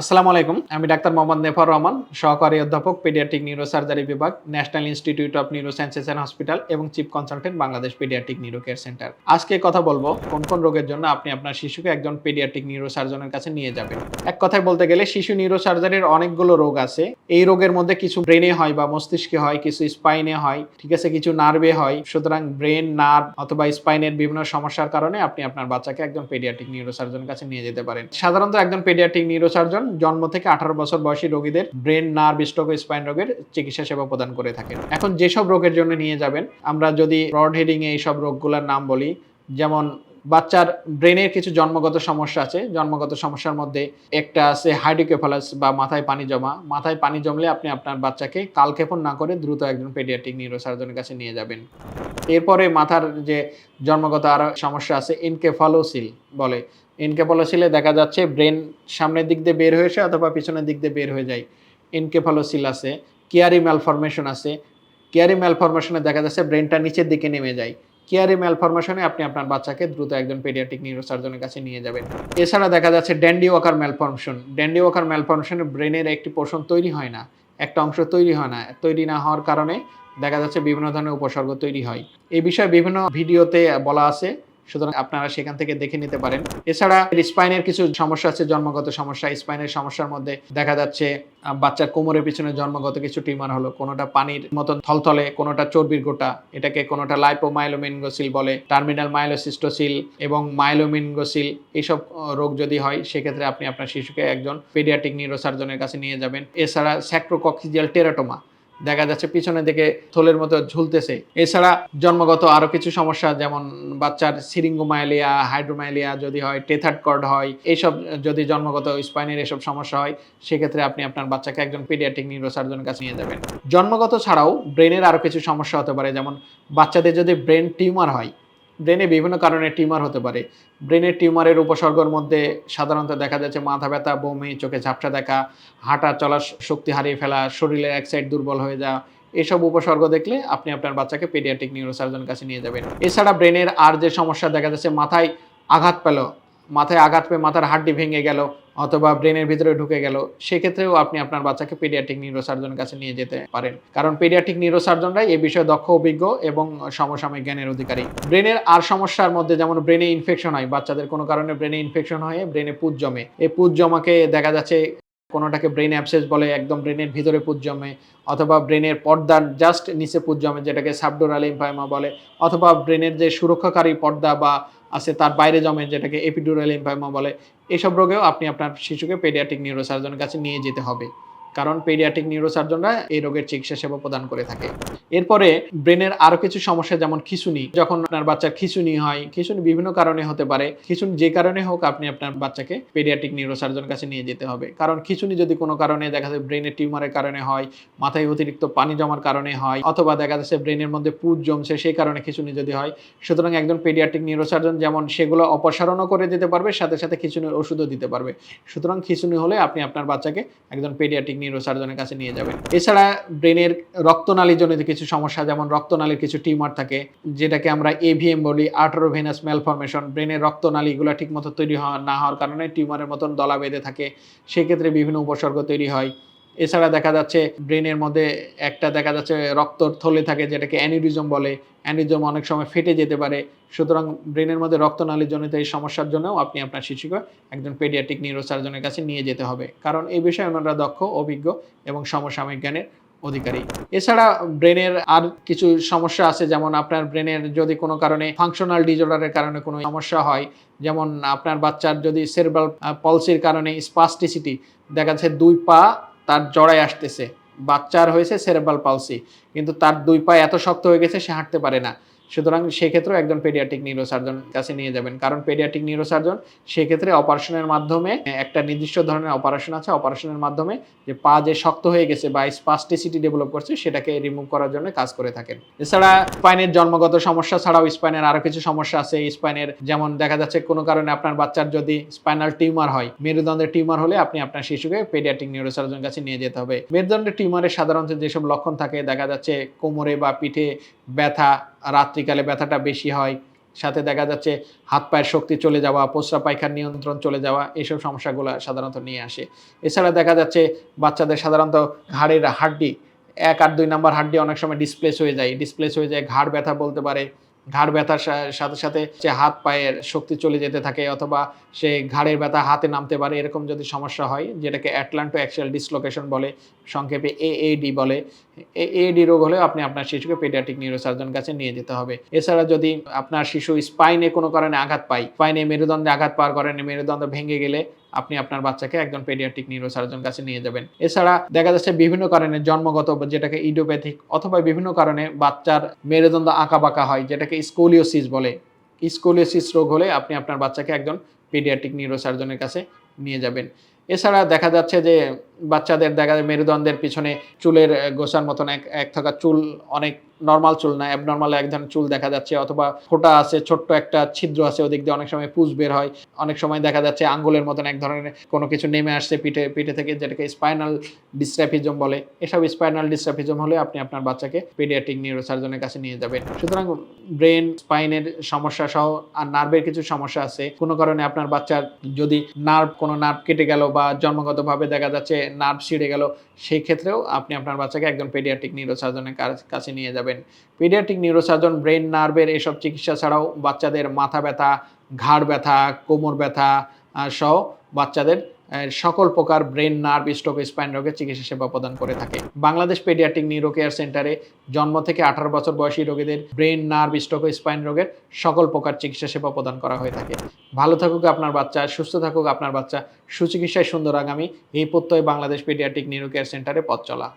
আসসালামু আলাইকুম। আমি ডাক্তার মোহাম্মদ নেফার রহমান, সহকারী অধ্যাপক পেডিয়াট্রিক নিউরোসার্জারি বিভাগ, National Institute of Neurosciences and Hospital এবং chief consultant Bangladesh paediatric neuro care centre. আজকে কথা বলবো কোন রোগের জন্য আপনি আপনার শিশুকে একজন পেডিয়াট্রিক নিউরোসার্জনের কাছে নিয়ে যাবেন। এক কথায় বলতে গেলে শিশু নিউরোসার্জারির অনেকগুলো রোগ আছে। এই রোগের মধ্যে কিছু ব্রেনে হয় বা মস্তিষ্কে হয়, কিছু স্পাইনে হয়, ঠিক আছে, কিছু নার্ভে হয়। সুতরাং ব্রেন, নার্ভ অথবা স্পাইনের বিভিন্ন সমস্যার কারণে আপনি আপনার বাচ্চাকে একজন পেডিয়াট্রিক নিউরোসার্জনের কাছে নিয়ে যেতে পারেন। সাধারণত একজন পেডিয়াট্রিক নিউরোসার্জন জন্ম থেকে 18 বছর বয়সী রোগীদের ব্রেন, নার্ভ, স্ট্রোক ও স্পাইন রোগের চিকিৎসা সেবা প্রদান করে থাকেন। এখন যেসব রোগের জন্য নিয়ে যাবেন, আমরা যদি ব্রড হেডিং এ এইসব রোগগুলোর নাম বলি, যেমন বাচ্চার ব্রেনের কিছু জন্মগত সমস্যা আছে। জন্মগত সমস্যার মধ্যে একটা আছে হাইড্রোকেফালাস বা মাথায় পানি জমা। মাথায় পানি জমলে আপনি আপনার বাচ্চাকে কালক্ষেপণ না করে দ্রুত একজন পেডিয়াট্রিক নিউরোসার্জনের কাছে নিয়ে যাবেন। এরপরে মাথার যে জন্মগত আরো সমস্যা আছে এনকেফালোসিল বলে। এনকেফালোসিলে দেখা যাচ্ছে ব্রেন সামনের দিক দিয়ে বের হয়ে আসে অথবা পিছনের দিক দিয়ে বের হয়ে যায়। এনকেফালোসিল আছে। কিয়ারি ম্যালফরমেশন আছে। কিয়ারি ম্যালফরমেশনে দেখা যাচ্ছে ব্রেনটা নিচের দিকে নেমে যায়। কিয়ারি ম্যালফরমেশনে আপনি আপনার বাচ্চাকে দ্রুত একজন পেডিয়াট্রিক নিউরোসার্জনের কাছে নিয়ে যাবেন। এছাড়া দেখা যাচ্ছে Dandy Walker malformation. Dandy Walker ম্যালফরমেশনে ব্রেনের একটি পোরশন তৈরি হয় না। একটা অংশ তৈরি হয় না। তৈরি না হওয়ার কারণে দেখা যাচ্ছে বিভিন্ন ধরনের উপসর্গ তৈরি হয়। এই বিষয়ে বিভিন্ন ভিডিওতে বলা আছে। সুতরাং আপনারা সেখান থেকে দেখে নিতে পারেন। এছাড়া স্পাইনের কিছু সমস্যা আছে, জন্মগত সমস্যা। স্পাইনের সমস্যার মধ্যে দেখা যাচ্ছে বাচ্চার কোমরের পিছনে জন্মগত কিছু টিউমার হলো। কোনোটা পানির মতন থলথলে, কোনোটা চর্বির গোটা। এটাকে কোনোটা লাইপোমাইলোমেনিঙ্গোসিল বলে, টার্মিনাল মাইলোসিস্টোসিল এবং মাইলোমেনিঙ্গোসিল। এইসব রোগ যদি হয় সেক্ষেত্রে আপনি আপনার শিশুকে একজন পেডিয়াট্রিক নিউরোসার্জনের কাছে নিয়ে যাবেন। এছাড়া স্যাক্রোকক্সিজিয়াল টেরাটোমা দেখা যাচ্ছে পিছনের দিকে থলের মতো ঝুলতেছে। এছাড়া জন্মগত আরো কিছু সমস্যা, যেমন বাচ্চার সিরিঙ্গোমাইলিয়া, হাইড্রোমাইলিয়া যদি হয়, টেথার্ড কর্ড হয়, এইসব যদি জন্মগত স্পাইনের এসব সমস্যা হয় সেক্ষেত্রে আপনি আপনার বাচ্চাকে একজন পেডিয়াট্রিক নিউরোসার্জনের কাছে নিয়ে যাবেন। জন্মগত ছাড়াও ব্রেনের আরো কিছু সমস্যা হতে পারে, যেমন বাচ্চাদের যদি ব্রেন টিউমার হয়, ব্রেনে বিভিন্ন কারণে টিউমার হতে পারে। ব্রেনের টিউমারের উপসর্গের মধ্যে সাধারণত দেখা যাচ্ছে মাথা ব্যথা, বমি, চোখে ঝাপসা দেখা, হাঁটা চলার শক্তি হারিয়ে ফেলা, শরীরের এক সাইড দুর্বল হয়ে যাওয়া। এসব উপসর্গ দেখলে আপনি আপনার বাচ্চাকে পেডিয়াট্রিক নিউরোসার্জনের কাছে নিয়ে যাবেন। এছাড়া ব্রেনের আর যে সমস্যা দেখা যাচ্ছে, মাথায় আঘাত পেল, মাথায় আঘাত পেয়ে মাথার হাড্ডি ভেঙে গেল অথবা ব্রেনের ভিতরে ঢুকে গেল, সেক্ষেত্রেও আপনি আপনার বাচ্চাকে পেডিয়াট্রিক নিউরোসার্জনের কাছে নিয়ে যেতে পারেন। কারণ পেডিয়াট্রিক নিউরোসার্জনরাই এই বিষয়ে দক্ষ, অভিজ্ঞ এবং সমসাময়িক জ্ঞানের অধিকারী। ব্রেনের আর সমস্যার মধ্যে যেমন ব্রেনে ইনফেকশন হয়, বাচ্চাদের কোনো কারণে ব্রেনে ইনফেকশন হয়ে ব্রেনে পুঁজ জমে। এই পুঁজ জমাকে দেখা যাচ্ছে কোনোটাকে ব্রেন অ্যাবসেস বলে, একদম ব্রেনের ভিতরে পুঁজ জমে, অথবা ব্রেনের পর্দার জাস্ট নিচে পুঁজ জমে যেটাকে সাবডোরাল লিম্ফোমা বলে, অথবা ব্রেনের যে সুরক্ষাকারী পর্দা বা আছে তার বাইরে জমে যেটাকে এপিডুরাল লিম্ফোমা বলে। এসব রোগেও আপনি আপনার শিশুকে পেডিয়াট্রিক নিউরোসার্জনের কাছে নিয়ে যেতে হবে। কারণ পেডিয়াট্রিক নিউরোসার্জনরা এই রোগের চিকিৎসা সেবা প্রদান করে থাকে। এরপরে ব্রেনের আরো কিছু সমস্যা, যেমন খিঁচুনি। যখন আপনার বাচ্চার খিঁচুনি হয়, খিঁচুনি বিভিন্ন কারণে হতে পারে। খিঁচুনি যে কারণে হোক আপনি আপনার বাচ্চাকে পেডিয়াট্রিক নিউরোসার্জনের কাছে নিয়ে যেতে হবে। কারণ খিঁচুনি যদি কোনো কারণে দেখা যায় ব্রেনের টিউমারের কারণে হয়, মাথায় অতিরিক্ত পানি জমার কারণে হয়, অথবা দেখা যাচ্ছে ব্রেনের মধ্যে পুঁজ জমছে সেই কারণে খিঁচুনি যদি হয়, সুতরাং একজন পেডিয়াট্রিক নিউরোসার্জন যেমন সেগুলো অপসারণও করে দিতে পারবে, সাথে সাথে খিঁচুনির ওষুধও দিতে পারবে। সুতরাং খিঁচুনি হলে আপনি আপনার বাচ্চাকে একজন পেডিয়াট্রিক নিউরোসার্জনের কাছে নিয়ে যাবেন। এছাড়া ব্রেনের রক্তনালীজনিত কিছু সমস্যা, যেমন রক্তনালীর কিছু টিউমার থাকে যেটাকে আমরা এভিএম বলি, আর্টারোভেনাস ম্যালফরমেশন। ব্রেনের রক্তনালীগুলো ঠিকমতো তৈরি না হওয়ার কারণে টিউমারের মতন দলা বেঁধে থাকে, সেক্ষেত্রে বিভিন্ন উপসর্গ তৈরি হয়। এছাড়া দেখা যাচ্ছে ব্রেনের মধ্যে একটা দেখা যাচ্ছে রক্তর থলি থাকে যেটাকে অ্যানিউরিজম বলে। অ্যানিউরিজম অনেক সময় ফেটে যেতে পারে। সুতরাং ব্রেনের মধ্যে রক্তনালীজনিত এই সমস্যার জন্যও আপনি আপনার শিশুকে একজন পেডিয়াট্রিক নিউরোসার্জনের কাছে নিয়ে যেতে হবে। কারণ এই বিষয়ে ওনারা দক্ষ, অভিজ্ঞ এবং সমসাময়িক জ্ঞানের অধিকারী। এছাড়া ব্রেনের আর কিছু সমস্যা আছে, যেমন আপনার ব্রেনের যদি কোনো কারণে ফাংশনাল ডিসঅর্ডারের কারণে কোনো সমস্যা হয়, যেমন আপনার বাচ্চার যদি সেরেব্রাল পলসির কারণে স্পাস্টিসিটি দেখা যাচ্ছে, 2 পা তার জড়ায় আসতেছে। বাচ্চার হয়েছে সেরেব্রাল পলসি, কিন্তু তার 2 পা এত শক্ত হয়ে গেছে সে হাঁটতে পারে না। সুতরাং সেক্ষেত্রেও একজন পেডিয়াট্রিক নিউরোসার্জন কাছে নিয়ে যাবেন। কারণ পেডিয়াট্রিক নিউরোসার্জন সেক্ষেত্রে অপারেশনের মাধ্যমে, একটা নির্দিষ্ট ধরনের অপারেশন আছে, অপারেশনের মাধ্যমে যে পা যে শক্ত হয়ে গেছে বা স্পাস্টিসিটি ডেভেলপ করছে সেটাকে রিমুভ করার জন্য কাজ করে থাকেন। এছাড়া স্পাইনের জন্মগত সমস্যা ছাড়াও স্পাইনের আরো কিছু সমস্যা আছে। স্পাইনের যেমন দেখা যাচ্ছে কোনো কারণে আপনার বাচ্চার যদি স্পাইনাল টিউমার হয়, মেরুদণ্ডের টিউমার হলে আপনি আপনার শিশুকে পেডিয়াট্রিক নিউরোসার্জন কাছে নিয়ে যেতে হবে। মেরুদণ্ডের টিউমারের সাধারণত যেসব লক্ষণ থাকে, দেখা যাচ্ছে কোমরে বা পিঠে ব্যথা, রাত্রিকালে ব্যথাটা বেশি হয়, সাথে দেখা যাচ্ছে হাত পায়ের শক্তি চলে যাওয়া, প্রস্রাব পায়খানার নিয়ন্ত্রণ চলে যাওয়া, এসব সমস্যাগুলো সাধারণত নিয়ে আসে। এছাড়া দেখা যাচ্ছে বাচ্চাদের সাধারণত ঘাড়ের হাড্ডি ১ আর ২ নাম্বার হাড্ডি অনেক সময় ডিসপ্লেস হয়ে যায়। ডিসপ্লেস হয়ে যায়, ঘাড় ব্যথা বলতে পারে। ঘাড় ব্যথার সাথে যে হাত পায়ের শক্তি চলে যেতে থাকে অথবা সে ঘাড়ের ব্যথা হাতে নামতে পারে, এরকম যদি সমস্যা হয় যেটাকে অ্যাটলান্টো অ্যাক্সিয়াল ডিসলোকেশন বলে, সংক্ষেপে এএডি বলে। এএডি রোগ হলেও আপনি আপনার শিশুকে পেডিয়াট্রিক নিউরোসার্জন কাছে নিয়ে যেতে হবে। এছাড়া যদি আপনার শিশু স্পাইনে কোনো কারণে আঘাত পায়, স্পাইনে মেরুদণ্ডে আঘাত পাওয়ার কারণে মেরুদণ্ড ভেঙে গেলে আপনি আপনার বাচ্চাকে একজন পেডিয়াট্রিক নিউরোসার্জন কাছে নিয়ে যাবেন। এছাড়া দেখা যাচ্ছে বিভিন্ন কারণে জন্মগত যেটাকে ইডিওপ্যাথিক অথবা বিভিন্ন কারণে বাচ্চার মেরুদণ্ড আঁকাবাঁকা হয় যেটাকে স্কোলিওসিস বলে। স্কোলিওসিস রোগ হলে আপনি আপনার বাচ্চাকে একজন পেডিয়াট্রিক নিউরোসার্জনের কাছে নিয়ে যাবেন। এছাড়া দেখা যাচ্ছে যে বাচ্চাদের দেখা যায় মেরুদণ্ডের পিছনে চুলের গোছার মতন এক থাকা চুল, অনেক নরমাল চুল না, অ্যাবনরমাল এক ধরনের চুল দেখা যাচ্ছে অথবা ফোঁটা আছে, ছোট্ট একটা ছিদ্র আছে, ওদিক দিয়ে অনেক সময় পুঁজ বের হয়। অনেক সময় দেখা যাচ্ছে আঙ্গুলের মতন এক ধরনের কোনো কিছু নেমে আসছে পিঠে থেকে, যেটাকে স্পাইনাল ডিস্ট্রাফিজম বলে। এসব স্পাইনাল ডিস্ট্রাফিজম হলে আপনি আপনার বাচ্চাকে পেডিয়াট্রিক নিউরোসার্জনের কাছে নিয়ে যাবেন। সুতরাং ব্রেন, স্পাইনের সমস্যা সহ আর নার্ভের কিছু সমস্যা আছে। কোনো কারণে আপনার বাচ্চার যদি কোনো নার্ভ কেটে গেল বা জন্মগতভাবে দেখা যাচ্ছে নার্ভ ছিঁড়ে গেল, সেই ক্ষেত্রেও আপনি আপনার বাচ্চাকে একজন পেডিয়াট্রিক নিউরোসার্জনের কাছে নিয়ে যাবেন। পেডিয়াট্রিক নিউরোসার্জন ব্রেন, নার্ভের এসব চিকিৎসা ছাড়াও বাচ্চাদের মাথা ব্যথা, ঘাড় ব্যথা, কোমর ব্যথা সহ বাচ্চাদের সকল প্রকার ব্রেন, নার্ভ, স্ট্রোক, স্পাইন রোগের চিকিৎসা সেবা প্রদান করে থাকে। বাংলাদেশ পেডিয়াট্রিক নিউরো কেয়ার সেন্টারে জন্ম থেকে 18 বছর বয়সী রোগীদের ব্রেন, নার্ভ, স্ট্রোক, স্পাইন রোগের সকল প্রকার চিকিৎসা সেবা প্রদান করা হয়ে থাকে। ভালো থাকুক আপনার বাচ্চা, সুস্থ থাকুক আপনার বাচ্চা, সুচিকিৎসায় সুন্দর আগামী, এই প্রত্যয় বাংলাদেশ পেডিয়াট্রিক নিউরো কেয়ার সেন্টারে পথ চলা।